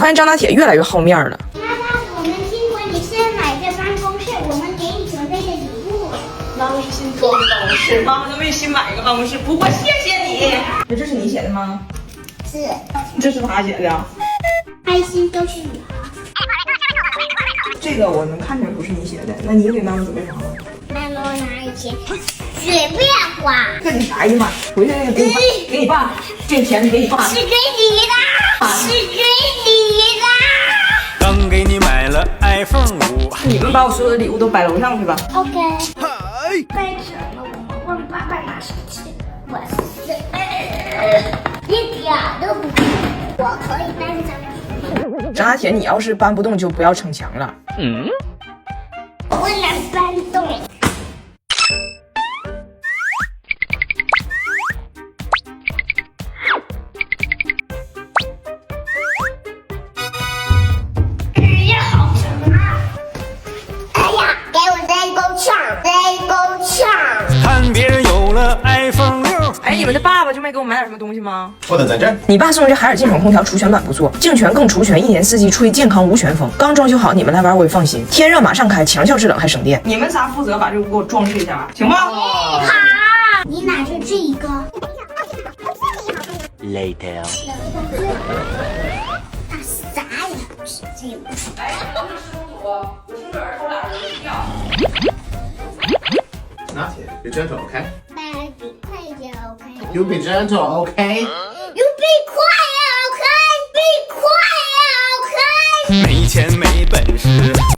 发现张大铁越来越好面了。妈妈，我们听说你先来这办公室，我们给你准备的礼物。妈微信装办公室，妈妈的微信买一个办公室，不过谢谢你。这是你写的吗？是，这是他写的。爱心都是你。这个我能看出来不是你写的，那你给妈妈准备啥了？妈妈，我哪有钱？随便花。看你啥意思？回去给你爸，给你爸，这钱给你爸。是给你的，是给你的。刚给你买了 iPhone 5，你们把我所有的礼物都摆楼上去吧。 OK。该什么？我问爸爸拿什么去？我是一点都不贵，我可以带上。张大铁，你要是搬不动就不要逞强了。我能搬动。只要好什么？哎呀，给我来一根枪，来一根枪。看别人有了 iPhone 6，哎，你们的爸爸就没给我买点什么东西吗？我等在这儿。你爸送这海尔净爽空调除醛板不错，净泉更除醛，一年四季吹健康无旋风。刚装修好，你们来玩我也放心。天热马上开，强效制冷还省电。你们仨负责把这屋给我装饰一下，行吗？好，你拿着这一个。 Later， 那啥也不是这个。拿铁，be gentle, OK? Baby，快一点 OK。 You be gentle, OK? You be quiet OK。Be quiet OK。没钱没本事